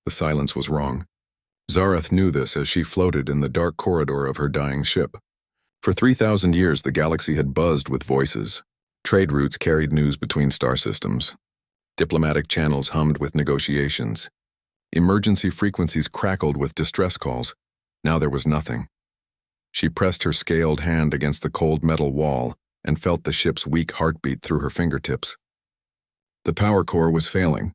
The silence was wrong. Zarath knew this as she floated in the dark corridor of her dying ship. For 3,000 years, the galaxy had buzzed with voices. Trade routes carried news between star systems. Diplomatic channels hummed with negotiations. Emergency frequencies crackled with distress calls. Now there was nothing. She pressed her scaled hand against the cold metal wall and felt the ship's weak heartbeat through her fingertips. The power core was failing.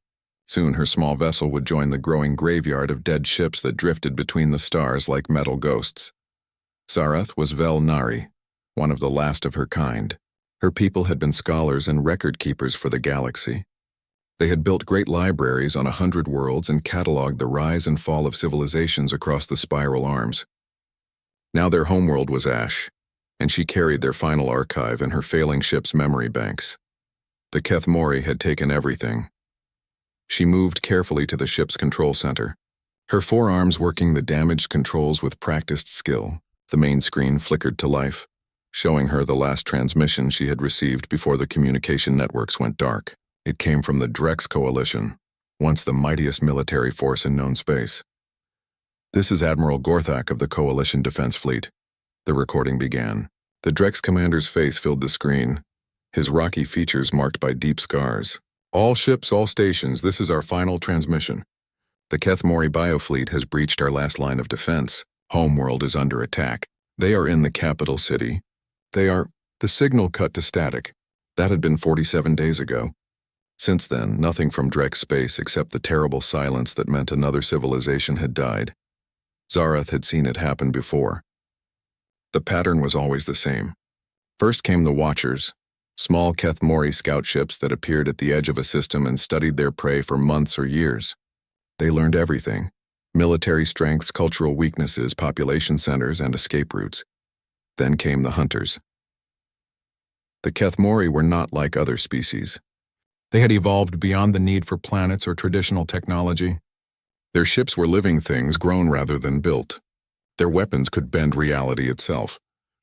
Soon her small vessel would join the growing graveyard of dead ships that drifted between the stars like metal ghosts. Zarath was Vel Nari, one of the last of her kind. Her people had been scholars and record-keepers for the galaxy. They had built great libraries on 100 worlds and cataloged the rise and fall of civilizations across the spiral arms. Now their homeworld was ash, and she carried their final archive in her failing ship's memory banks. The Kethmori had taken everything. She moved carefully to the ship's control center, her forearms working the damaged controls with practiced skill. The main screen flickered to life, showing her the last transmission she had received before the communication networks went dark. It came from the Drex Coalition, once the mightiest military force in known space. "This is Admiral Gorthak of the Coalition Defense Fleet." The recording began. The Drex commander's face filled the screen, his rocky features marked by deep scars. "All ships, all stations, this is our final transmission. The Kethmori biofleet has breached our last line of defense. Homeworld is under attack. They are in the capital city. The signal cut to static. That had been 47 days ago. Since then, nothing from Drex space except the terrible silence that meant another civilization had died. Zarath had seen it happen before. The pattern was always the same. First came the Watchers, small Kethmori scout ships that appeared at the edge of a system and studied their prey for months or years. They learned everything: military strengths, cultural weaknesses, population centers, and escape routes. Then came the Hunters. The Kethmori were not like other species. They had evolved beyond the need for planets or traditional technology. Their ships were living things grown rather than built. Their weapons could bend reality itself,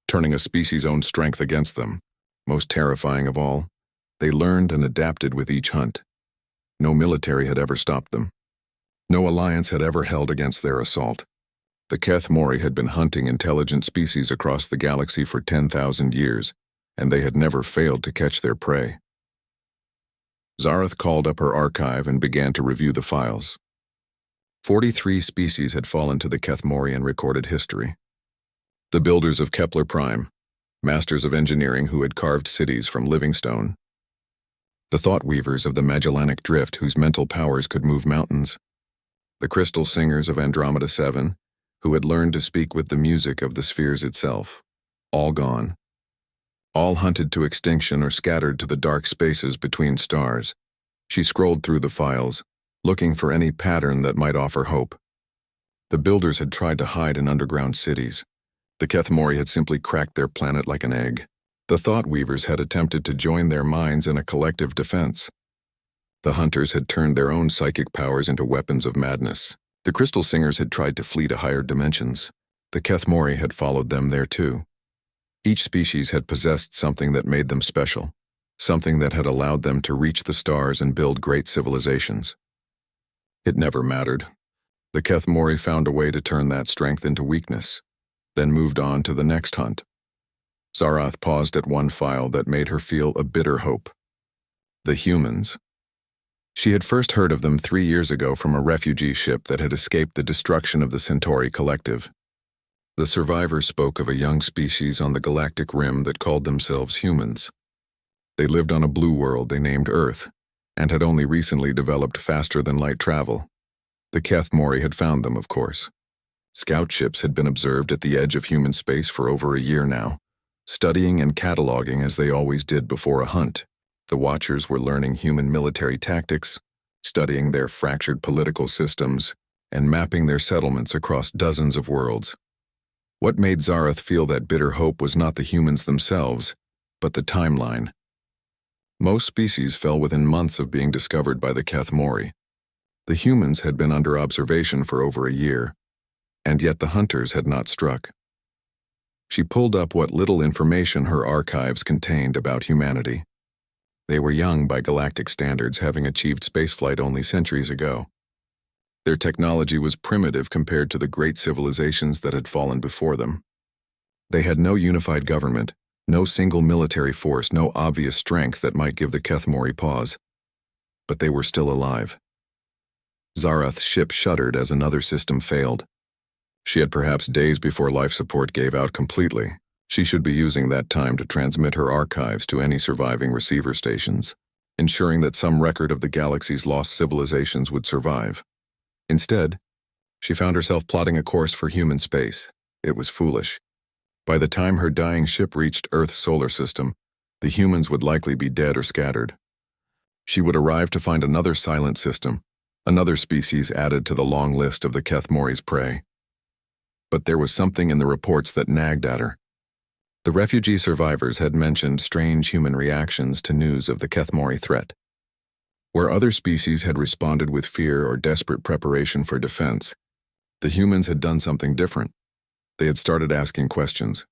turning a species' own strength against them. Most terrifying of all, they learned and adapted with each hunt. No military had ever stopped them. No alliance had ever held against their assault. The Kethmori had been hunting intelligent species across the galaxy for 10,000 years, and they had never failed to catch their prey. Zarath called up her archive and began to review the files. 43 species had fallen to the Kethmori in recorded history. The builders of Kepler Prime, masters of engineering who had carved cities from living stone. The thought weavers of the Magellanic Drift whose mental powers could move mountains. The crystal singers of Andromeda 7, who had learned to speak with the music of the spheres itself. All gone. All hunted to extinction or scattered to the dark spaces between stars. She scrolled through the files, looking for any pattern that might offer hope. The builders had tried to hide in underground cities. The Kethmori had simply cracked their planet like an egg. The thought weavers had attempted to join their minds in a collective defense. The hunters had turned their own psychic powers into weapons of madness. The crystal singers had tried to flee to higher dimensions. The Kethmori had followed them there too. Each species had possessed something that made them special, something that had allowed them to reach the stars and build great civilizations. It never mattered. The Kethmori found a way to turn that strength into weakness, then moved on to the next hunt. Zarath paused at one file that made her feel a bitter hope. The humans. She had first heard of them 3 years ago from a refugee ship that had escaped the destruction of the Centauri Collective. The survivors spoke of a young species on the galactic rim that called themselves humans. They lived on a blue world they named Earth, and had only recently developed faster-than-light travel. The Kethmori had found them, of course. Scout ships had been observed at the edge of human space for over a year now, studying and cataloging as they always did before a hunt. The Watchers were learning human military tactics, studying their fractured political systems, and mapping their settlements across dozens of worlds. What made Zarath feel that bitter hope was not the humans themselves, but the timeline. Most species fell within months of being discovered by the Kethmori. The humans had been under observation for over a year, and yet the hunters had not struck. She pulled up what little information her archives contained about humanity. They were young by galactic standards, having achieved spaceflight only centuries ago. Their technology was primitive compared to the great civilizations that had fallen before them. They had no unified government, no single military force, no obvious strength that might give the Kethmori pause. But they were still alive. Zarath's ship shuddered as another system failed. She had perhaps days before life support gave out completely. She should be using that time to transmit her archives to any surviving receiver stations, ensuring that some record of the galaxy's lost civilizations would survive. Instead, she found herself plotting a course for human space. It was foolish. By the time her dying ship reached Earth's solar system, the humans would likely be dead or scattered. She would arrive to find another silent system, another species added to the long list of the Kethmori's prey. But there was something in the reports that nagged at her. The refugee survivors had mentioned strange human reactions to news of the Kethmori threat. Where other species had responded with fear or desperate preparation for defense, the humans had done something different. They had started asking questions.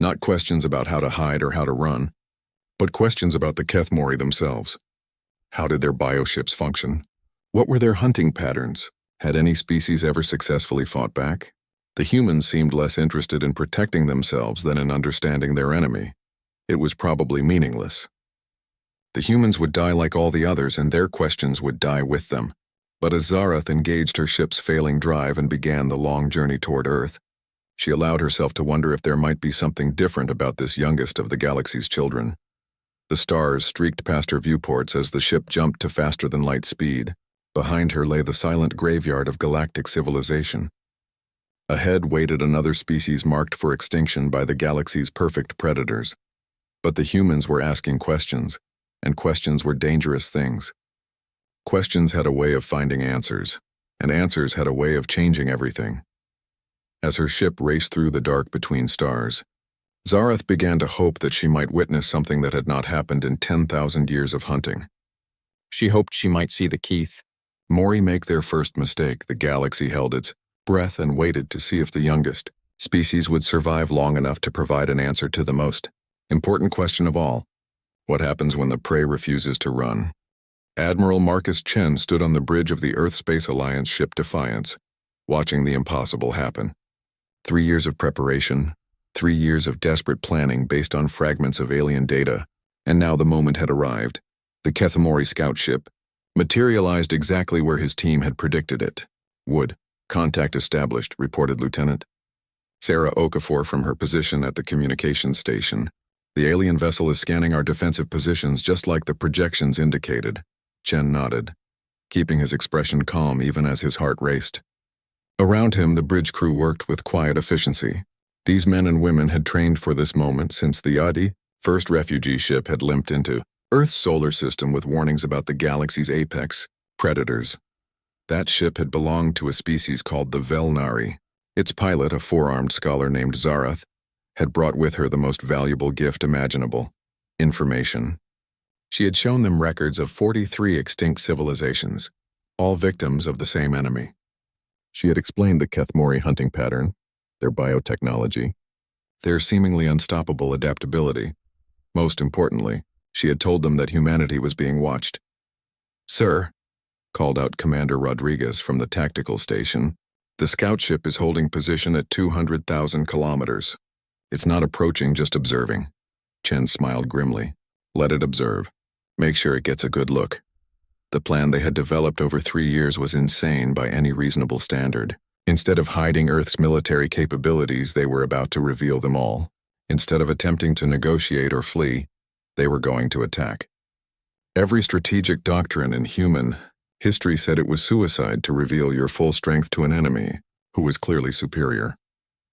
Not questions about how to hide or how to run, but questions about the Kethmori themselves. How did their bioships function? What were their hunting patterns? Had any species ever successfully fought back? The humans seemed less interested in protecting themselves than in understanding their enemy. It was probably meaningless. The humans would die like all the others, and their questions would die with them. But as Zarath engaged her ship's failing drive and began the long journey toward Earth, she allowed herself to wonder if there might be something different about this youngest of the galaxy's children. The stars streaked past her viewports as the ship jumped to faster-than-light speed. Behind her lay the silent graveyard of galactic civilization. Ahead waited another species marked for extinction by the galaxy's perfect predators. But the humans were asking questions, and questions were dangerous things. Questions had a way of finding answers, and answers had a way of changing everything. As her ship raced through the dark between stars, Zarath began to hope that she might witness something that had not happened in 10,000 years of hunting. She hoped she might see the Keith. Mori make their first mistake. The galaxy held its breath and waited to see if the youngest species would survive long enough to provide an answer to the most important question of all. What happens when the prey refuses to run? Admiral Marcus Chen stood on the bridge of the Earth Space Alliance ship Defiance, watching the impossible happen. 3 years of preparation, 3 years of desperate planning based on fragments of alien data, and now the moment had arrived. The Kethmori scout ship materialized exactly where his team had predicted it would. Contact established, reported Lieutenant Sarah Okafor from her position at the communications station. The alien vessel is scanning our defensive positions just like the projections indicated. Chen nodded, keeping his expression calm even as his heart raced. Around him, the bridge crew worked with quiet efficiency. These men and women had trained for this moment since the Yadi, first refugee ship, had limped into Earth's solar system with warnings about the galaxy's apex, predators. That ship had belonged to a species called the Velnari. Its pilot, a four-armed scholar named Zarath, had brought with her the most valuable gift imaginable: information. She had shown them records of 43 extinct civilizations, all victims of the same enemy. She had explained the Kethmori hunting pattern, their biotechnology, their seemingly unstoppable adaptability. Most importantly, she had told them that humanity was being watched. "Sir," called out Commander Rodriguez from the tactical station, "the scout ship is holding position at 200,000 kilometers. It's not approaching, just observing." Chen smiled grimly. "Let it observe. Make sure it gets a good look." The plan they had developed over 3 years was insane by any reasonable standard. Instead of hiding Earth's military capabilities, they were about to reveal them all. Instead of attempting to negotiate or flee, they were going to attack. Every strategic doctrine in human history said it was suicide to reveal your full strength to an enemy who was clearly superior.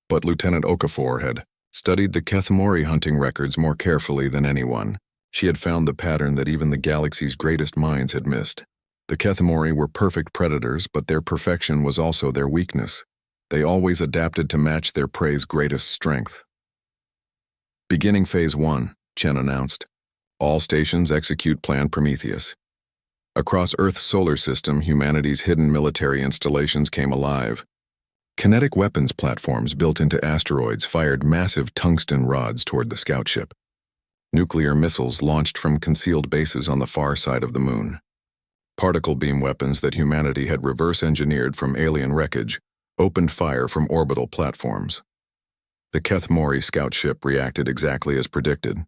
But Lieutenant Okafor had studied the Kethmori hunting records more carefully than anyone. She had found the pattern that even the galaxy's greatest minds had missed. The Kethmori were perfect predators, but their perfection was also their weakness. They always adapted to match their prey's greatest strength. "Beginning Phase 1, Chen announced. "All stations execute Plan Prometheus." Across Earth's solar system, humanity's hidden military installations came alive. Kinetic weapons platforms built into asteroids fired massive tungsten rods toward the scout ship. Nuclear missiles launched from concealed bases on the far side of the moon. Particle beam weapons that humanity had reverse-engineered from alien wreckage opened fire from orbital platforms. The Keth Mori scout ship reacted exactly as predicted.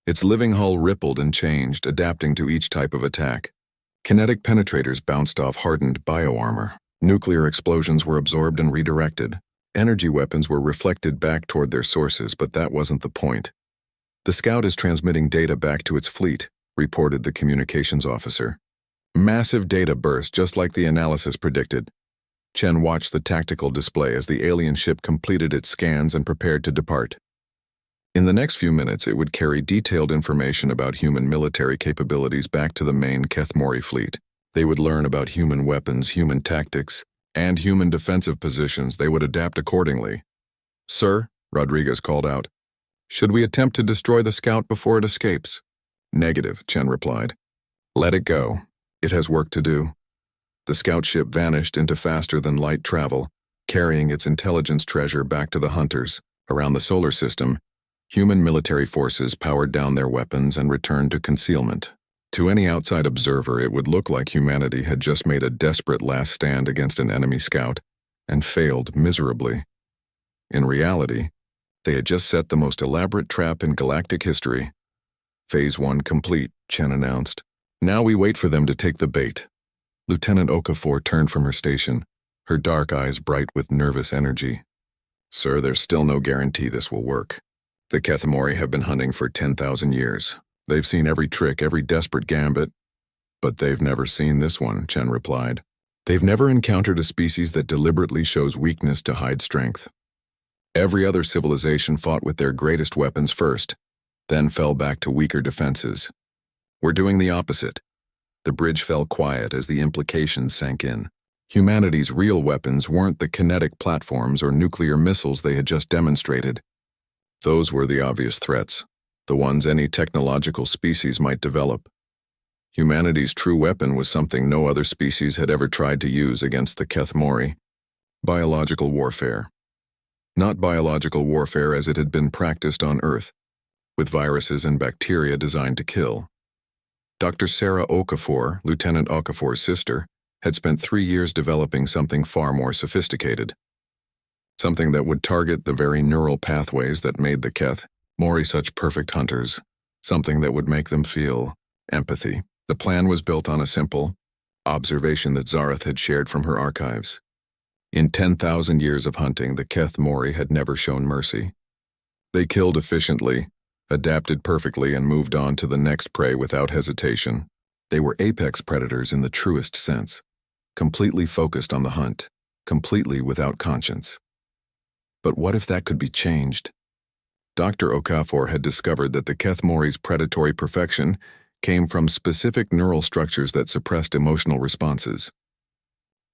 Its living hull rippled and changed, adapting to each type of attack. Kinetic penetrators bounced off hardened bioarmor. Nuclear explosions were absorbed and redirected. Energy weapons were reflected back toward their sources, but that wasn't the point. "The scout is transmitting data back to its fleet," reported the communications officer. Massive data burst, just like the analysis predicted. Chen watched the tactical display as the alien ship completed its scans and prepared to depart. In the next few minutes, it would carry detailed information about human military capabilities back to the main Keth Mori fleet. They would learn about human weapons, human tactics, and human defensive positions. They would adapt accordingly. "Sir," Rodriguez called out, "should we attempt to destroy the scout before it escapes?" "Negative," Chen replied. "Let it go. It has work to do." The scout ship vanished into faster-than-light travel, carrying its intelligence treasure back to the hunters. Around the solar system, human military forces powered down their weapons and returned to concealment. To any outside observer, it would look like humanity had just made a desperate last stand against an enemy scout and failed miserably. In reality, they had just set the most elaborate trap in galactic history. "Phase 1 complete," Chen announced. "Now we wait for them to take the bait." Lieutenant Okafor turned from her station, her dark eyes bright with nervous energy. "Sir, there's still no guarantee this will work. The Keth Mori have been hunting for 10,000 years. They've seen every trick, every desperate gambit, but they've never seen this one," Chen replied. "They've never encountered a species that deliberately shows weakness to hide strength. Every other civilization fought with their greatest weapons first, then fell back to weaker defenses. We're doing the opposite." The bridge fell quiet as the implications sank in. Humanity's real weapons weren't the kinetic platforms or nuclear missiles they had just demonstrated. Those were the obvious threats, the ones any technological species might develop. Humanity's true weapon was something no other species had ever tried to use against the Keth Mori: biological warfare. Not biological warfare as it had been practiced on Earth, with viruses and bacteria designed to kill. Dr. Sarah Okafor, Lieutenant Okafor's sister, had spent 3 years developing something far more sophisticated. Something that would target the very neural pathways that made the Keth Mori such perfect hunters. Something that would make them feel empathy. The plan was built on a simple observation that Zareth had shared from her archives. In 10,000 years of hunting, the Keth Mori had never shown mercy. They killed efficiently, adapted perfectly, and moved on to the next prey without hesitation. They were apex predators in the truest sense, completely focused on the hunt, completely without conscience. But what if that could be changed? Dr. Okafor had discovered that the Keth Mori's predatory perfection came from specific neural structures that suppressed emotional responses.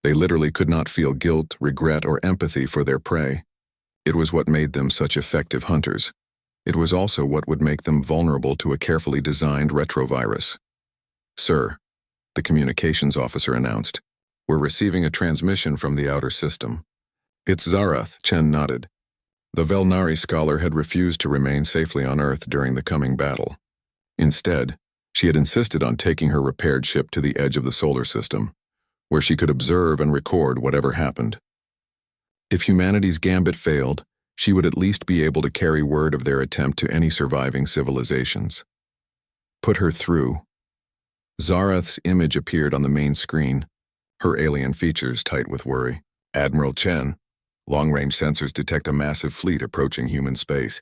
They literally could not feel guilt, regret, or empathy for their prey. It was what made them such effective hunters. It was also what would make them vulnerable to a carefully designed retrovirus. "Sir," the communications officer announced, "we're receiving a transmission from the outer system." "It's Zareth," Chen nodded. The Velnari scholar had refused to remain safely on Earth during the coming battle. Instead, she had insisted on taking her repaired ship to the edge of the solar system, where she could observe and record whatever happened. If humanity's gambit failed, she would at least be able to carry word of their attempt to any surviving civilizations. "Put her through." Zareth's image appeared on the main screen, her alien features tight with worry. "Admiral Chen, long-range sensors detect a massive fleet approaching human space.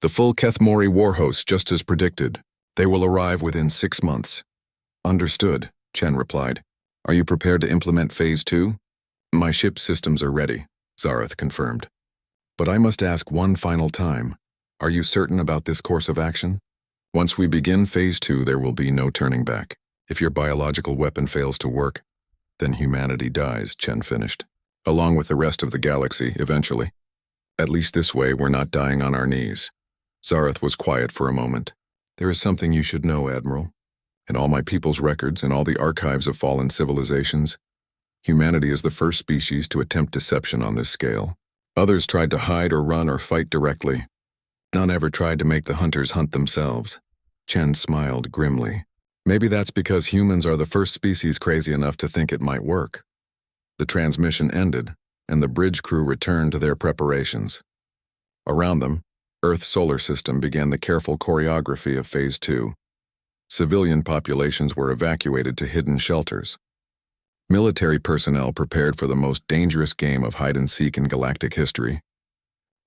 The full Keth Mori war host, just as predicted. They will arrive within 6 months." "Understood," Chen replied. "Are you prepared to implement Phase 2? "My ship systems are ready," Zareth confirmed. "But I must ask one final time. Are you certain about this course of action? Once we begin Phase 2, there will be no turning back. If your biological weapon fails to work, then humanity dies," Chen finished. "Along with the rest of the galaxy, eventually. At least this way, we're not dying on our knees." Zareth was quiet for a moment. "There is something you should know, Admiral. In all my people's records and all the archives of fallen civilizations, humanity is the first species to attempt deception on this scale. Others tried to hide or run or fight directly. None ever tried to make the hunters hunt themselves." Chen smiled grimly. Maybe that's because humans are the first species crazy enough to think it might work. The transmission ended, and the bridge crew returned to their preparations. Around them, Earth's solar system began the careful choreography of Phase 2. Civilian populations were evacuated to hidden shelters. Military personnel prepared for the most dangerous game of hide-and-seek in galactic history.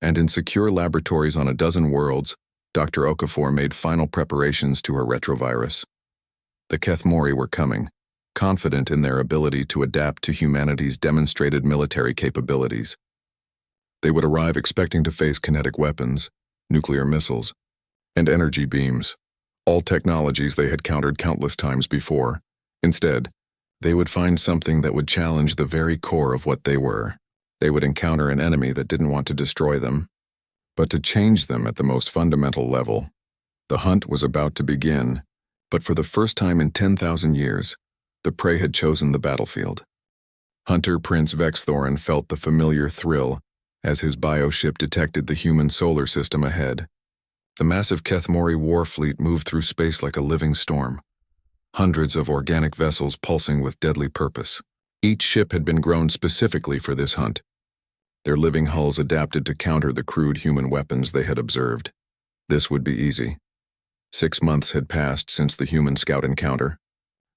And in secure laboratories on a dozen worlds, Dr. Okafor made final preparations to her retrovirus. The Kethmori were coming, confident in their ability to adapt to humanity's demonstrated military capabilities. They would arrive expecting to face kinetic weapons, nuclear missiles, and energy beams, all technologies they had countered countless times before. Instead, they would find something that would challenge the very core of what they were. They would encounter an enemy that didn't want to destroy them, but to change them at the most fundamental level. The hunt was about to begin, but for the first time in 10,000 years, the prey had chosen the battlefield. Hunter Prince Vexthorin felt the familiar thrill as his bioship detected the human solar system ahead. The massive Kethmori war fleet moved through space like a living storm, hundreds of organic vessels pulsing with deadly purpose. Each ship had been grown specifically for this hunt. Their living hulls adapted to counter the crude human weapons they had observed. This would be easy. 6 months had passed since the human scout encounter,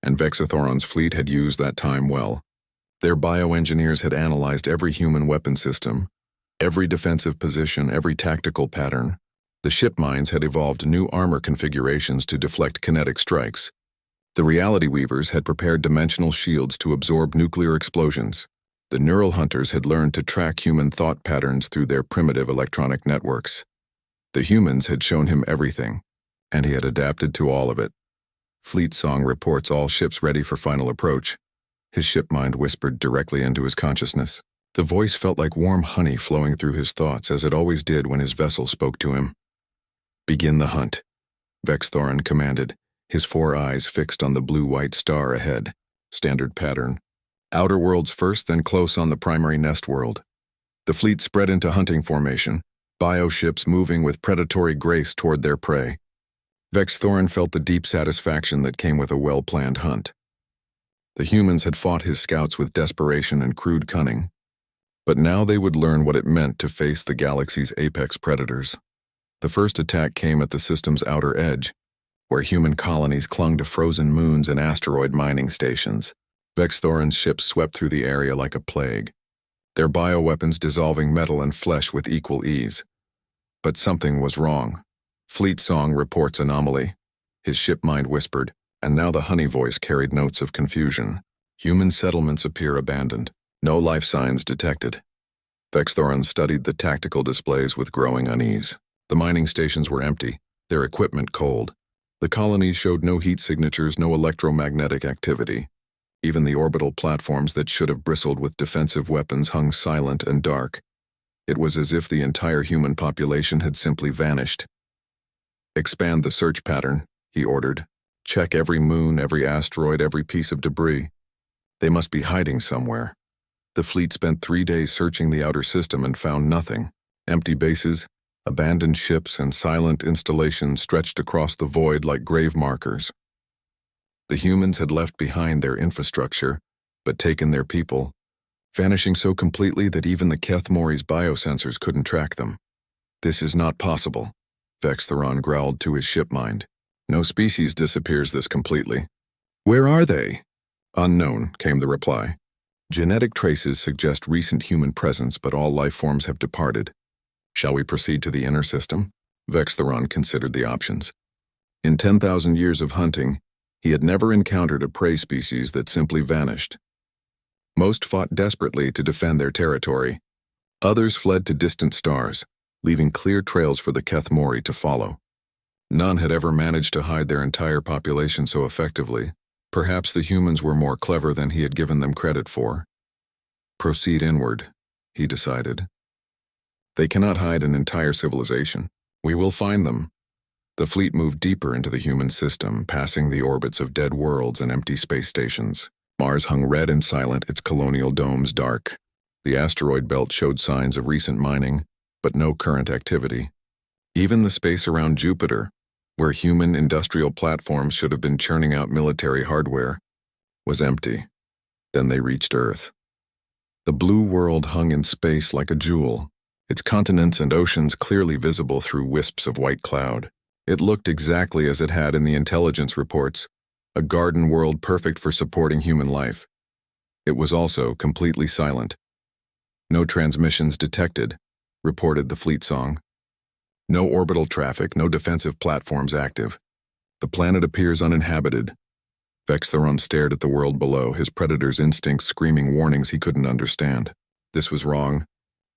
and Vexithoron's fleet had used that time well. Their bioengineers had analyzed every human weapon system, every defensive position, every tactical pattern. The ship minds had evolved new armor configurations to deflect kinetic strikes. The reality weavers had prepared dimensional shields to absorb nuclear explosions. The neural hunters had learned to track human thought patterns through their primitive electronic networks. The humans had shown him everything, and he had adapted to all of it. Fleet Song reports all ships ready for final approach. His ship mind whispered directly into his consciousness. The voice felt like warm honey flowing through his thoughts, as it always did when his vessel spoke to him. "Begin the hunt," Vexthorin commanded, his 4 eyes fixed on the blue-white star ahead. Standard pattern. Outer worlds first, then close on the primary nest world. The fleet spread into hunting formation, bioships moving with predatory grace toward their prey. Vexthorin felt the deep satisfaction that came with a well-planned hunt. The humans had fought his scouts with desperation and crude cunning, but now they would learn what it meant to face the galaxy's apex predators. The first attack came at the system's outer edge, where human colonies clung to frozen moons and asteroid mining stations. Vexthorin's ships swept through the area like a plague, their bioweapons dissolving metal and flesh with equal ease. But something was wrong. Fleet Song reports anomaly, his ship mind whispered, and now the honey voice carried notes of confusion. Human settlements appear abandoned. No life signs detected. Vexthorin studied the tactical displays with growing unease. The mining stations were empty, their equipment cold. The colonies showed no heat signatures, no electromagnetic activity. Even the orbital platforms that should have bristled with defensive weapons hung silent and dark. It was as if the entire human population had simply vanished. "Expand the search pattern," he ordered. "Check every moon, every asteroid, every piece of debris. They must be hiding somewhere." The fleet spent 3 days searching the outer system and found nothing. Empty bases, abandoned ships, and silent installations stretched across the void like grave markers. The humans had left behind their infrastructure, but taken their people, vanishing so completely that even the Kethmori's biosensors couldn't track them. "This is not possible," Vexthoron growled to his ship mind. "No species disappears this completely." "Where are they?" "Unknown," came the reply. "Genetic traces suggest recent human presence, but all life forms have departed. Shall we proceed to the inner system?" Vexthoron considered the options. In 10,000 years of hunting, he had never encountered a prey species that simply vanished. Most fought desperately to defend their territory. Others fled to distant stars, leaving clear trails for the Kethmori to follow. None had ever managed to hide their entire population so effectively. Perhaps the humans were more clever than he had given them credit for. "Proceed inward," he decided. "They cannot hide an entire civilization. We will find them." The fleet moved deeper into the human system, passing the orbits of dead worlds and empty space stations. Mars hung red and silent, its colonial domes dark. The asteroid belt showed signs of recent mining, but no current activity. Even the space around Jupiter, where human industrial platforms should have been churning out military hardware, was empty. Then they reached Earth. The blue world hung in space like a jewel, its continents and oceans clearly visible through wisps of white cloud. It looked exactly as it had in the intelligence reports, a garden world perfect for supporting human life. It was also completely silent. No transmissions detected, reported the fleet song. No orbital traffic, no defensive platforms active. The planet appears uninhabited. Vextheron stared at the world below, his predator's instincts screaming warnings he couldn't understand. This was wrong.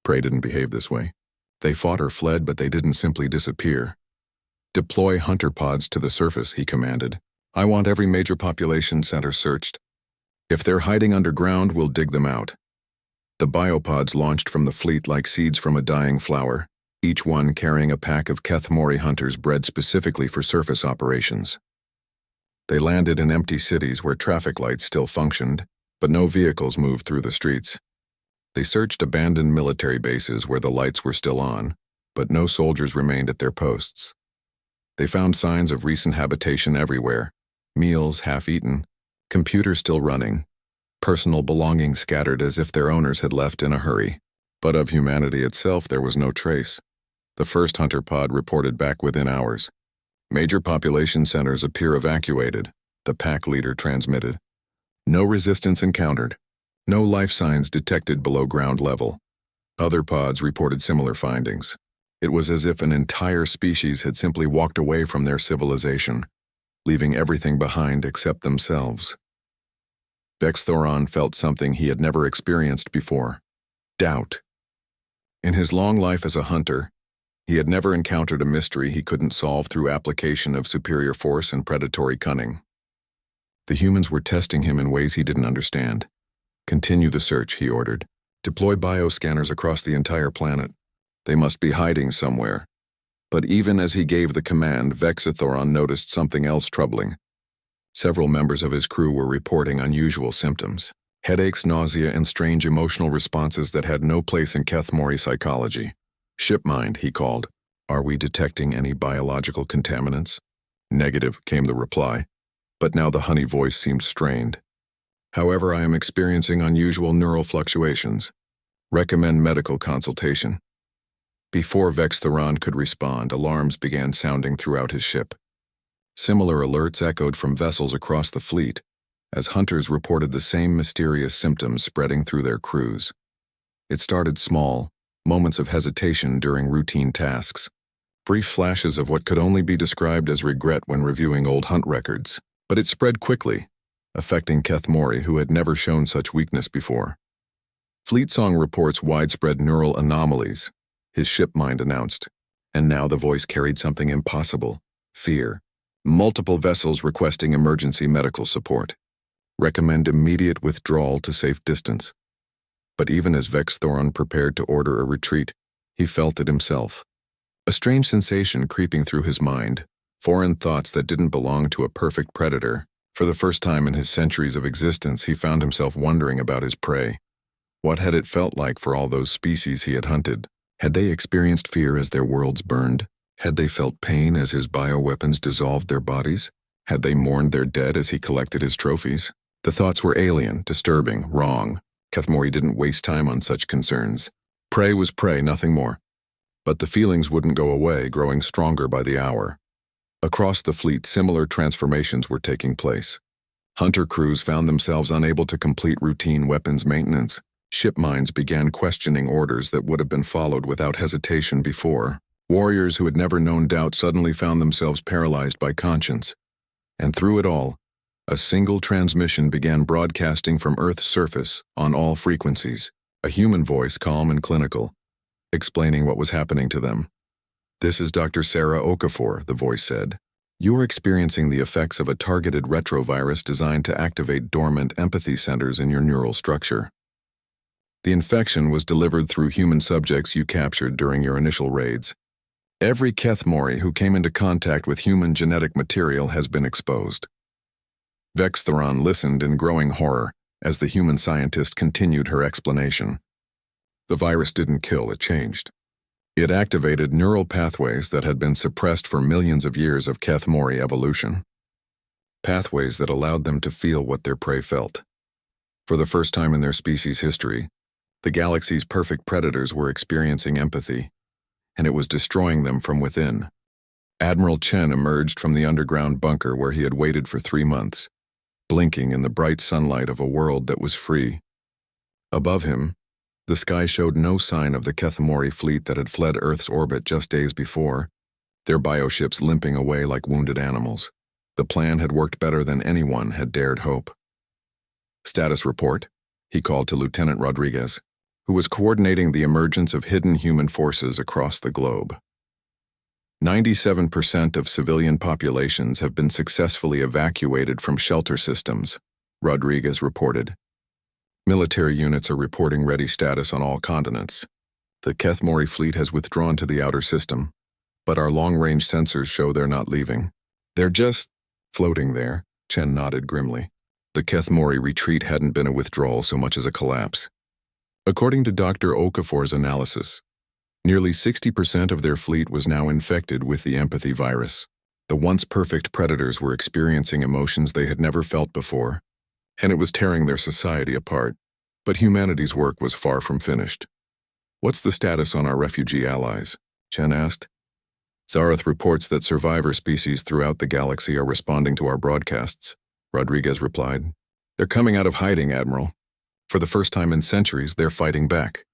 Prey didn't behave this way. They fought or fled, but they didn't simply disappear. Deploy hunter pods to the surface, he commanded. I want every major population center searched. If they're hiding underground, we'll dig them out. The biopods launched from the fleet like seeds from a dying flower, each one carrying a pack of Kethmori hunters bred specifically for surface operations. They landed in empty cities where traffic lights still functioned, but no vehicles moved through the streets. They searched abandoned military bases where the lights were still on, but no soldiers remained at their posts. They found signs of recent habitation everywhere, meals half-eaten, computers still running, personal belongings scattered as if their owners had left in a hurry. But of humanity itself there was no trace. The first hunter pod reported back within hours. Major population centers appear evacuated, the pack leader transmitted. No resistance encountered. No life signs detected below ground level. Other pods reported similar findings. It was as if an entire species had simply walked away from their civilization, leaving everything behind except themselves. Vextheron felt something he had never experienced before: doubt. In his long life as a hunter, he had never encountered a mystery he couldn't solve through application of superior force and predatory cunning. The humans were testing him in ways he didn't understand. Continue the search, he ordered. Deploy bioscanners across the entire planet. They must be hiding somewhere. But even as he gave the command, Vextheron noticed something else troubling. Several members of his crew were reporting unusual symptoms: headaches, nausea, and strange emotional responses that had no place in Kethmori psychology. Shipmind, he called. Are we detecting any biological contaminants? Negative, came the reply. But now the honey voice seemed strained. However, I am experiencing unusual neural fluctuations. Recommend medical consultation. Before Vextheron could respond, alarms began sounding throughout his ship. Similar alerts echoed from vessels across the fleet, as hunters reported the same mysterious symptoms spreading through their crews. It started small, moments of hesitation during routine tasks, brief flashes of what could only be described as regret when reviewing old hunt records, but it spread quickly, affecting Kethmori, who had never shown such weakness before. Fleetsong reports widespread neural anomalies, his shipmind announced, and now the voice carried something impossible: fear. Multiple vessels requesting emergency medical support. Recommend immediate withdrawal to safe distance. But even as Vextheron prepared to order a retreat, he felt it himself. A strange sensation creeping through his mind, foreign thoughts that didn't belong to a perfect predator. For the first time in his centuries of existence, he found himself wondering about his prey. What had it felt like for all those species he had hunted? Had they experienced fear as their worlds burned? Had they felt pain as his bioweapons dissolved their bodies? Had they mourned their dead as he collected his trophies? The thoughts were alien, disturbing, wrong. Kethmori didn't waste time on such concerns. Prey was prey, nothing more. But the feelings wouldn't go away, growing stronger by the hour. Across the fleet, similar transformations were taking place. Hunter crews found themselves unable to complete routine weapons maintenance. Shipminds began questioning orders that would have been followed without hesitation before. Warriors who had never known doubt suddenly found themselves paralyzed by conscience. And through it all, a single transmission began broadcasting from Earth's surface on all frequencies, a human voice, calm and clinical, explaining what was happening to them. This is Dr. Sarah Okafor, the voice said. You are experiencing the effects of a targeted retrovirus designed to activate dormant empathy centers in your neural structure. The infection was delivered through human subjects you captured during your initial raids. Every Kethmori who came into contact with human genetic material has been exposed. Vextheron listened in growing horror as the human scientist continued her explanation. The virus didn't kill, it changed. It activated neural pathways that had been suppressed for millions of years of Keth Mori evolution. Pathways that allowed them to feel what their prey felt. For the first time in their species' history, the galaxy's perfect predators were experiencing empathy, and it was destroying them from within. Admiral Chen emerged from the underground bunker where he had waited for 3 months, blinking in the bright sunlight of a world that was free. Above him, the sky showed no sign of the Keth Mori fleet that had fled Earth's orbit just days before, their bioships limping away like wounded animals. The plan had worked better than anyone had dared hope. "Status report," he called to Lieutenant Rodriguez, who was coordinating the emergence of hidden human forces across the globe. 97% of civilian populations have been successfully evacuated from shelter systems, Rodriguez reported. Military units are reporting ready status on all continents. The Keth Mori fleet has withdrawn to the outer system, but our long-range sensors show they're not leaving. They're just floating there, Chen nodded grimly. The Keth Mori retreat hadn't been a withdrawal so much as a collapse. According to Dr. Okafor's analysis, nearly 60% of their fleet was now infected with the empathy virus. The once perfect predators were experiencing emotions they had never felt before, and it was tearing their society apart. But humanity's work was far from finished. "What's the status on our refugee allies?" Chen asked. "Zareth reports that survivor species throughout the galaxy are responding to our broadcasts," Rodriguez replied. "They're coming out of hiding, Admiral. For the first time in centuries, they're fighting back."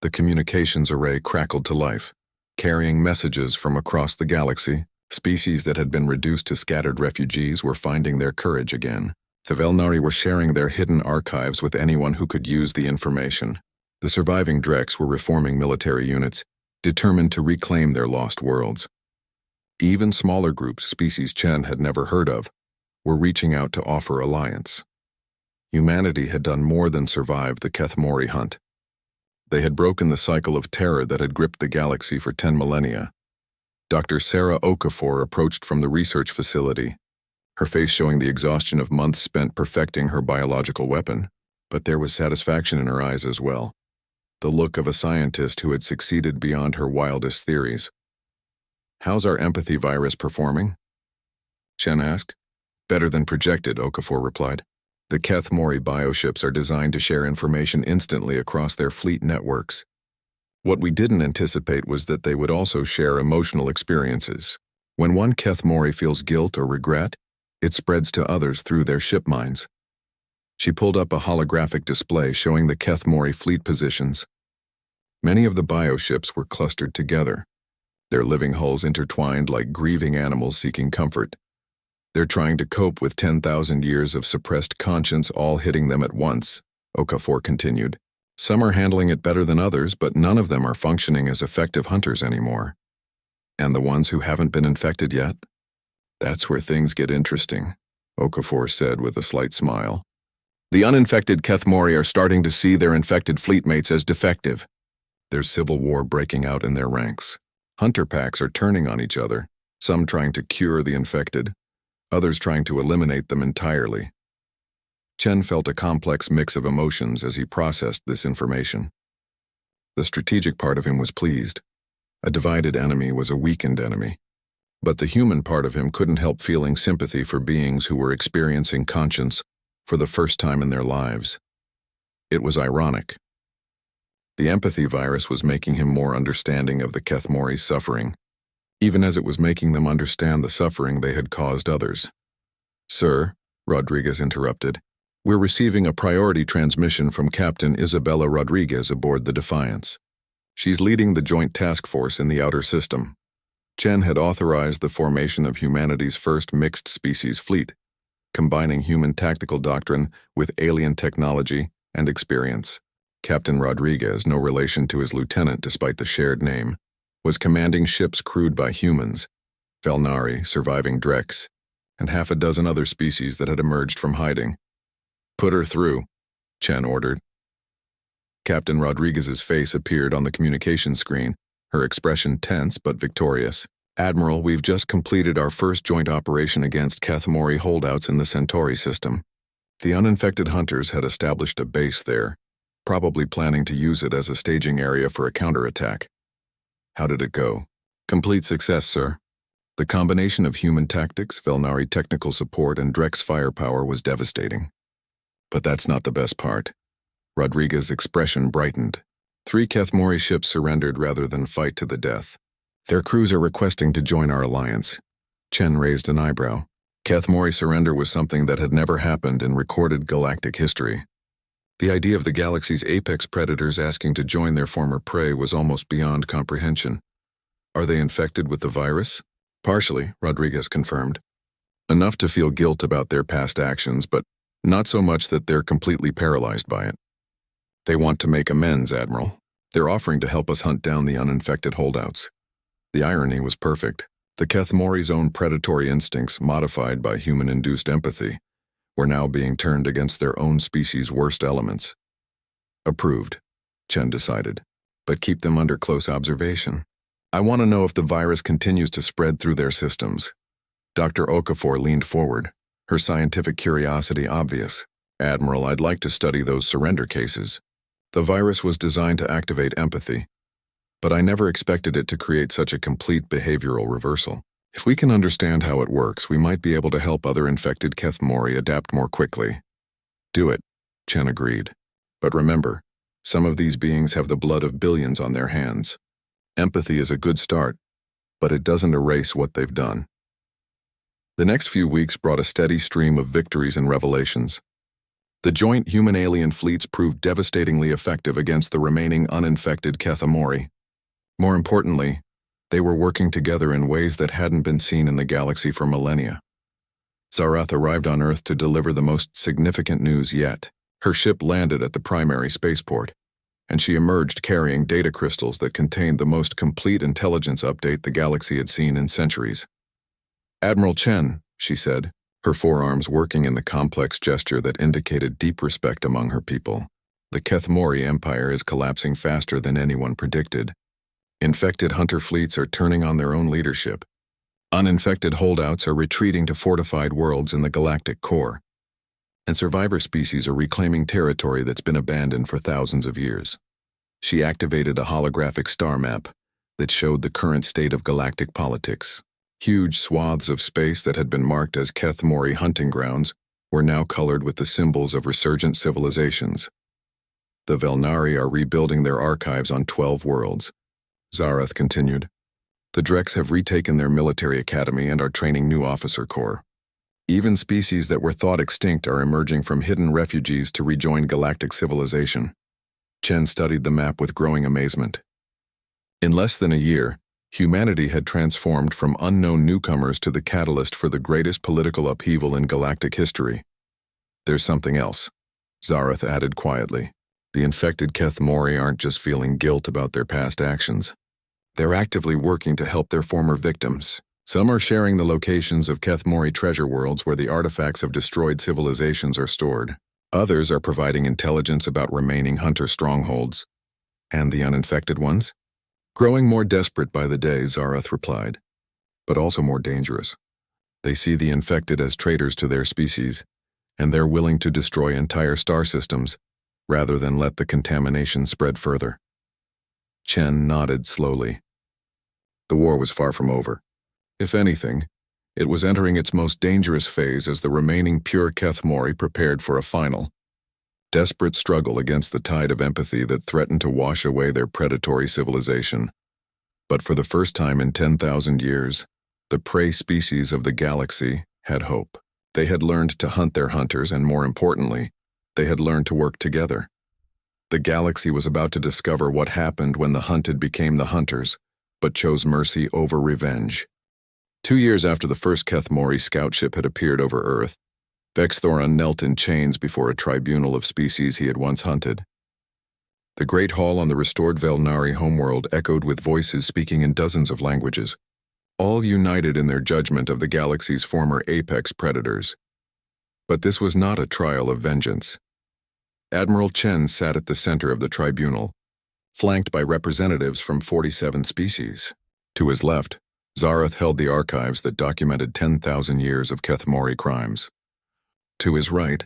The communications array crackled to life, carrying messages from across the galaxy. Species that had been reduced to scattered refugees were finding their courage again. The Velnari were sharing their hidden archives with anyone who could use the information. The surviving Drex were reforming military units, determined to reclaim their lost worlds. Even smaller groups species Chen had never heard of were reaching out to offer alliance. Humanity had done more than survive the Keth Mori hunt. They had broken the cycle of terror that had gripped the galaxy for 10 millennia. Dr. Sarah Okafor approached from the research facility, her face showing the exhaustion of months spent perfecting her biological weapon, but there was satisfaction in her eyes as well, the look of a scientist who had succeeded beyond her wildest theories. "How's our empathy virus performing?" Chen asked. "Better than projected," Okafor replied. "The Keth Mori bioships are designed to share information instantly across their fleet networks. What we didn't anticipate was that they would also share emotional experiences. When one Keth Mori feels guilt or regret, it spreads to others through their ship minds." She pulled up a holographic display showing the Keth Mori fleet positions. Many of the bioships were clustered together, their living hulls intertwined like grieving animals seeking comfort. "They're trying to cope with 10,000 years of suppressed conscience all hitting them at once," Okafor continued. "Some are handling it better than others, but none of them are functioning as effective hunters anymore. And the ones who haven't been infected yet? That's where things get interesting," Okafor said with a slight smile. "The uninfected Keth Mori are starting to see their infected fleetmates as defective. There's civil war breaking out in their ranks. Hunter packs are turning on each other, some trying to cure the infected, others trying to eliminate them entirely." Chen felt a complex mix of emotions as he processed this information. The strategic part of him was pleased. A divided enemy was a weakened enemy. But the human part of him couldn't help feeling sympathy for beings who were experiencing conscience for the first time in their lives. It was ironic. The empathy virus was making him more understanding of the Keth Mori's suffering, even as it was making them understand the suffering they had caused others. "Sir," Rodriguez interrupted, "we're receiving a priority transmission from Captain Isabella Rodriguez aboard the Defiance. She's leading the joint task force in the outer system. Chen had authorized the formation of humanity's first mixed-species fleet, combining human tactical doctrine with alien technology and experience. Captain Rodriguez, no relation to his lieutenant despite the shared name, was commanding ships crewed by humans, Velnari, surviving Drex, and half a dozen other species that had emerged from hiding. "Put her through," Chen ordered. Captain Rodriguez's face appeared on the communication screen, her expression tense but victorious. "Admiral, we've just completed our first joint operation against Keth Mori holdouts in the Centauri system. The uninfected hunters had established a base there, probably planning to use it as a staging area for a counterattack. How did it go? Complete success, sir. The combination of human tactics, Velnari technical support, and Drex firepower was devastating. But that's not the best part. Rodriguez's expression brightened. 3 Kethmori ships surrendered rather than fight to the death. Their crews are requesting to join our alliance. Chen raised an eyebrow. Kethmori surrender was something that had never happened in recorded galactic history. The idea of the galaxy's apex predators asking to join their former prey was almost beyond comprehension. Are they infected with the virus? Partially, Rodriguez confirmed. Enough to feel guilt about their past actions, but not so much that they're completely paralyzed by it. They want to make amends, Admiral. They're offering to help us hunt down the uninfected holdouts. The irony was perfect. The Kethmori's own predatory instincts, modified by human-induced empathy, were now being turned against their own species' worst elements. Approved, Chen decided, but keep them under close observation. I want to know if the virus continues to spread through their systems. Dr. Okafor leaned forward, her scientific curiosity obvious. Admiral, I'd like to study those surrender cases. The virus was designed to activate empathy, but I never expected it to create such a complete behavioral reversal. If we can understand how it works, we might be able to help other infected Kethmori adapt more quickly. Do it, Chen agreed. But remember, some of these beings have the blood of billions on their hands. Empathy is a good start, but it doesn't erase what they've done. The next few weeks brought a steady stream of victories and revelations. The joint human-alien fleets proved devastatingly effective against the remaining uninfected Kethmori. More importantly, they were working together in ways that hadn't been seen in the galaxy for millennia. Zarath arrived on Earth to deliver the most significant news yet. Her ship landed at the primary spaceport, and she emerged carrying data crystals that contained the most complete intelligence update the galaxy had seen in centuries. Admiral Chen, she said, her forearms working in the complex gesture that indicated deep respect among her people. The Kethmori Empire is collapsing faster than anyone predicted. Infected hunter fleets are turning on their own leadership. Uninfected holdouts are retreating to fortified worlds in the galactic core. And survivor species are reclaiming territory that's been abandoned for thousands of years. She activated a holographic star map that showed the current state of galactic politics. Huge swaths of space that had been marked as Kethmori hunting grounds were now colored with the symbols of resurgent civilizations. The Velnari are rebuilding their archives on 12 worlds. Zarath continued. The Drex have retaken their military academy and are training new officer corps. Even species that were thought extinct are emerging from hidden refugees to rejoin galactic civilization. Chen studied the map with growing amazement. In less than a year, humanity had transformed from unknown newcomers to the catalyst for the greatest political upheaval in galactic history. There's something else, Zarath added quietly. The infected Kethmori aren't just feeling guilt about their past actions. They're actively working to help their former victims. Some are sharing the locations of Kethmori treasure worlds where the artifacts of destroyed civilizations are stored. Others are providing intelligence about remaining hunter strongholds. And the uninfected ones? Growing more desperate by the day, Zarath replied, but also more dangerous. They see the infected as traitors to their species, and they're willing to destroy entire star systems rather than let the contamination spread further. Chen nodded slowly. The war was far from over. If anything, it was entering its most dangerous phase as the remaining pure Kethmori prepared for a final, desperate struggle against the tide of empathy that threatened to wash away their predatory civilization. But for the first time in 10,000 years, the prey species of the galaxy had hope. They had learned to hunt their hunters, and more importantly, they had learned to work together. The galaxy was about to discover what happened when the hunted became the hunters, but chose mercy over revenge. 2 years after the first Kethmori scout ship had appeared over Earth, Vexthoron knelt in chains before a tribunal of species he had once hunted. The great hall on the restored Velnari homeworld echoed with voices speaking in dozens of languages, all united in their judgment of the galaxy's former apex predators. But this was not a trial of vengeance. Admiral Chen sat at the center of the tribunal, flanked by representatives from 47 species. To his left, Zarath held the archives that documented 10,000 years of Kethmori crimes. To his right,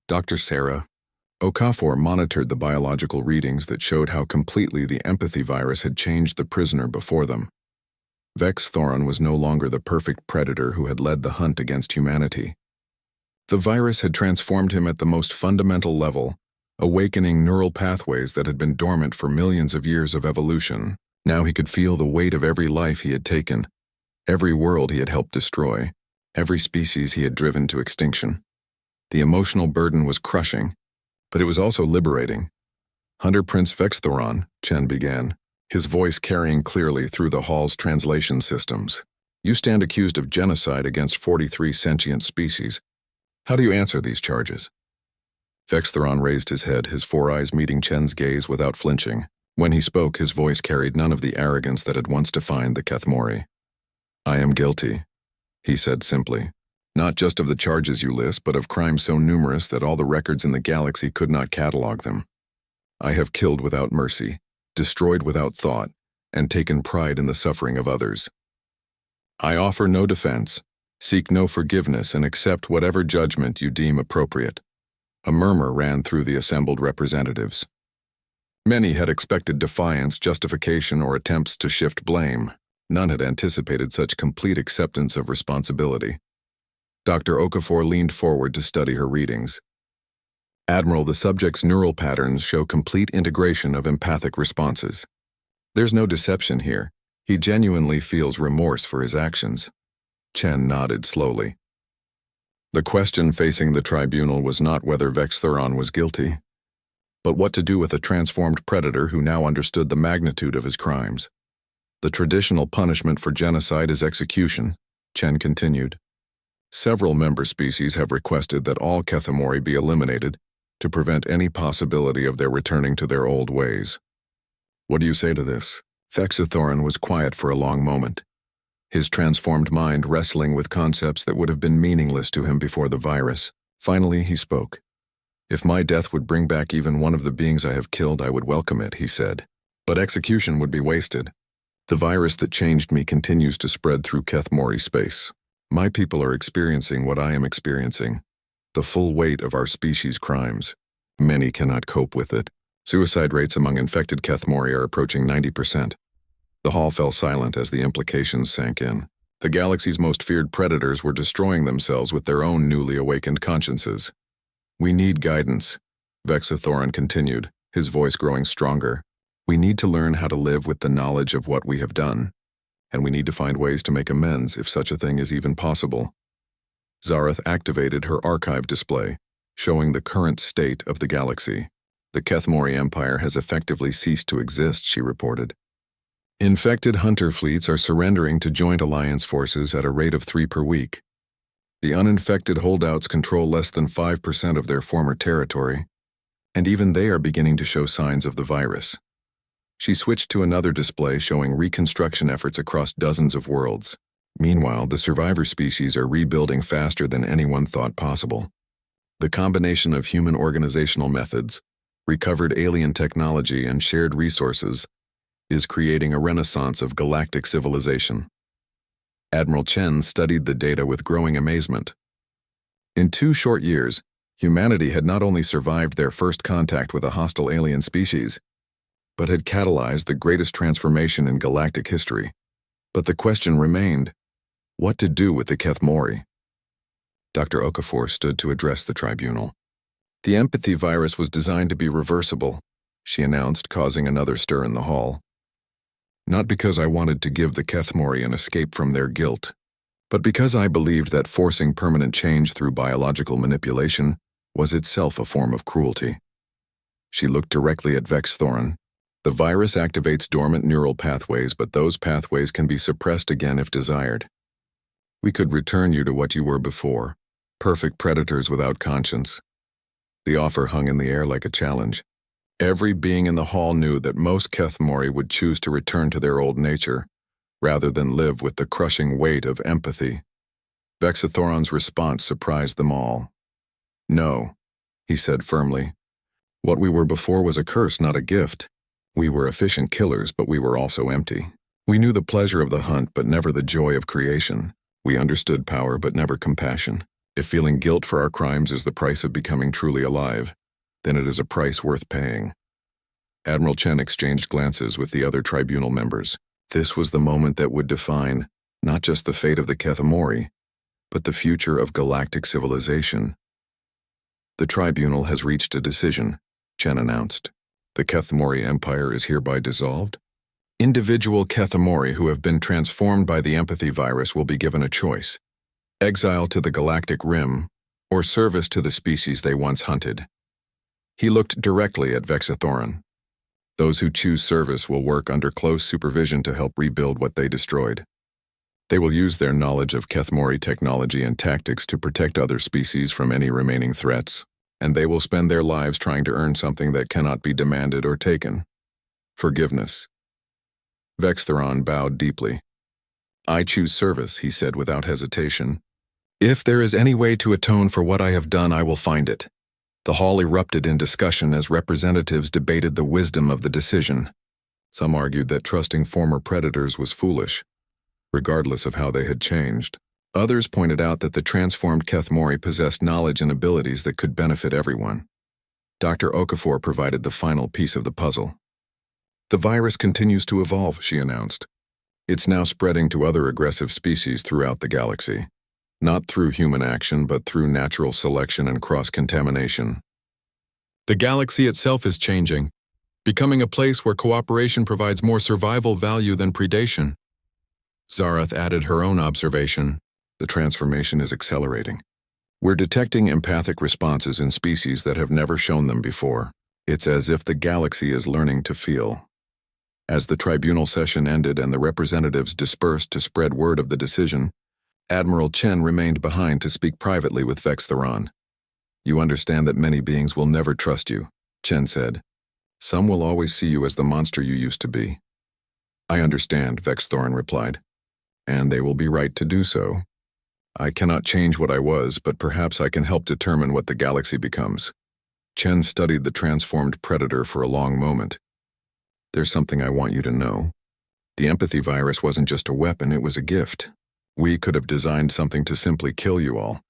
Dr. Sarah, Okafor monitored the biological readings that showed how completely the empathy virus had changed the prisoner before them. Vex Thoron was no longer the perfect predator who had led the hunt against humanity. The virus had transformed him at the most fundamental level, awakening neural pathways that had been dormant for millions of years of evolution. Now he could feel the weight of every life he had taken, every world he had helped destroy, every species he had driven to extinction. The emotional burden was crushing, but it was also liberating. Hunter Prince Vex Thoron, Chen began, his voice carrying clearly through the hall's translation systems. You stand accused of genocide against 43 sentient species. How do you answer these charges? Vex Thoron raised his head, his four eyes meeting Chen's gaze without flinching. When he spoke, his voice carried none of the arrogance that had once defined the Kethmori. I am guilty, he said simply, not just of the charges you list, but of crimes so numerous that all the records in the galaxy could not catalog them. I have killed without mercy, destroyed without thought, and taken pride in the suffering of others. I offer no defense, seek no forgiveness, and accept whatever judgment you deem appropriate. A murmur ran through the assembled representatives. Many had expected defiance, justification, or attempts to shift blame. None had anticipated such complete acceptance of responsibility. Dr. Okafor leaned forward to study her readings. Admiral, the subject's neural patterns show complete integration of empathic responses. There's no deception here. He genuinely feels remorse for his actions. Chen nodded slowly. The question facing the tribunal was not whether Vex Thoron was guilty, but what to do with a transformed predator who now understood the magnitude of his crimes. The traditional punishment for genocide is execution, Chen continued. Several member species have requested that all Kethmori be eliminated to prevent any possibility of their returning to their old ways. What do you say to this? Vex Thoron was quiet for a long moment, his transformed mind wrestling with concepts that would have been meaningless to him before the virus. Finally, he spoke. If my death would bring back even one of the beings I have killed, I would welcome it, he said. But execution would be wasted. The virus that changed me continues to spread through Kethmori space. My people are experiencing what I am experiencing, the full weight of our species' crimes. Many cannot cope with it. Suicide rates among infected Kethmori are approaching 90%. The hall fell silent as the implications sank in. The galaxy's most feared predators were destroying themselves with their own newly awakened consciences. We need guidance, Vex Thoron continued, his voice growing stronger. We need to learn how to live with the knowledge of what we have done, and we need to find ways to make amends if such a thing is even possible. Zareth activated her archive display, showing the current state of the galaxy. The Kethmori Empire has effectively ceased to exist, she reported. Infected hunter fleets are surrendering to joint alliance forces at a rate of 3 per week. The uninfected holdouts control less than 5% of their former territory, and even they are beginning to show signs of the virus. She switched to another display showing reconstruction efforts across dozens of worlds. Meanwhile, the survivor species are rebuilding faster than anyone thought possible. The combination of human organizational methods, recovered alien technology, and shared resources is creating a renaissance of galactic civilization. Admiral Chen studied the data with growing amazement. In 2 short years, humanity had not only survived their first contact with a hostile alien species, but had catalyzed the greatest transformation in galactic history. But the question remained, what to do with the Kethmori? Dr. Okafor stood to address the tribunal. The empathy virus was designed to be reversible, she announced, causing another stir in the hall. Not because I wanted to give the Kethmori an escape from their guilt, but because I believed that forcing permanent change through biological manipulation was itself a form of cruelty. She looked directly at Vex Thoron. The virus activates dormant neural pathways, but those pathways can be suppressed again if desired. We could return you to what you were before, perfect predators without conscience. The offer hung in the air like a challenge. Every being in the hall knew that most Kethmori would choose to return to their old nature, rather than live with the crushing weight of empathy. Vex Thoron's response surprised them all. No, he said firmly. What we were before was a curse, not a gift. We were efficient killers, but we were also empty. We knew the pleasure of the hunt, but never the joy of creation. We understood power, but never compassion. If feeling guilt for our crimes is the price of becoming truly alive, then it is a price worth paying. Admiral Chen exchanged glances with the other tribunal members. This was the moment that would define not just the fate of the Kethemori, but the future of galactic civilization. The tribunal has reached a decision, Chen announced. The Kethemori Empire is hereby dissolved. Individual Kethemori who have been transformed by the empathy virus will be given a choice: exile to the galactic rim, or service to the species they once hunted. He looked directly at Vexithoran. Those who choose service will work under close supervision to help rebuild what they destroyed. They will use their knowledge of Kethemori technology and tactics to protect other species from any remaining threats, and they will spend their lives trying to earn something that cannot be demanded or taken: forgiveness. Vexithoran bowed deeply. "I choose service," he said without hesitation. "If there is any way to atone for what I have done, I will find it." The hall erupted in discussion as representatives debated the wisdom of the decision. Some argued that trusting former predators was foolish, regardless of how they had changed. Others pointed out that the transformed Kethemori possessed knowledge and abilities that could benefit everyone. Dr. Okafor provided the final piece of the puzzle. "The virus continues to evolve," she announced. "It's now spreading to other aggressive species throughout the galaxy. Not through human action, but through natural selection and cross-contamination." The galaxy itself is changing, becoming a place where cooperation provides more survival value than predation. Zarath added her own observation. "The transformation is accelerating. We're detecting empathic responses in species that have never shown them before. It's as if the galaxy is learning to feel." As the tribunal session ended and the representatives dispersed to spread word of the decision, Admiral Chen remained behind to speak privately with Vexithoran. "You understand that many beings will never trust you," Chen said. "Some will always see you as the monster you used to be." "I understand," Vexithoran replied. "And they will be right to do so. I cannot change what I was, but perhaps I can help determine what the galaxy becomes." Chen studied the transformed predator for a long moment. "There's something I want you to know. The empathy virus wasn't just a weapon, it was a gift. We could have designed something to simply kill you all.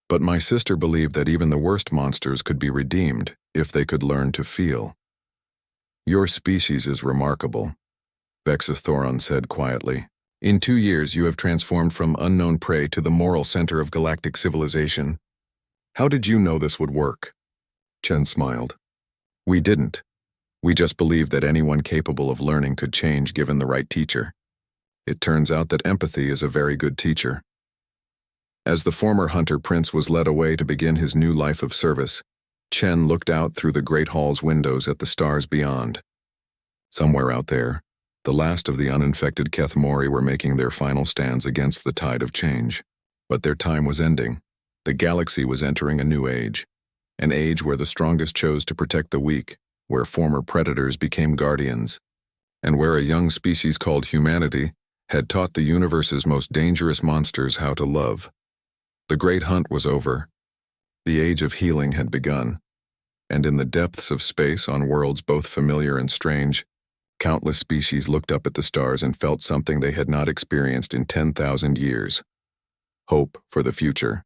But my sister believed that even the worst monsters could be redeemed if they could learn to feel. Your species is remarkable," Vexithoran said quietly. "In 2 years you have transformed from unknown prey to the moral center of galactic civilization. How did you know this would work?" Chen smiled. "We didn't. We just believed that anyone capable of learning could change given the right teacher. It turns out that empathy is a very good teacher." As the former hunter prince was led away to begin his new life of service, Chen looked out through the great hall's windows at the stars beyond. Somewhere out there, the last of the uninfected Kethemori were making their final stands against the tide of change. But their time was ending. The galaxy was entering a new age. An age where the strongest chose to protect the weak, where former predators became guardians, and where a young species called humanity had taught the universe's most dangerous monsters how to love. The great hunt was over. The age of healing had begun. And in the depths of space on worlds both familiar and strange, countless species looked up at the stars and felt something they had not experienced in 10,000 years. Hope for the future.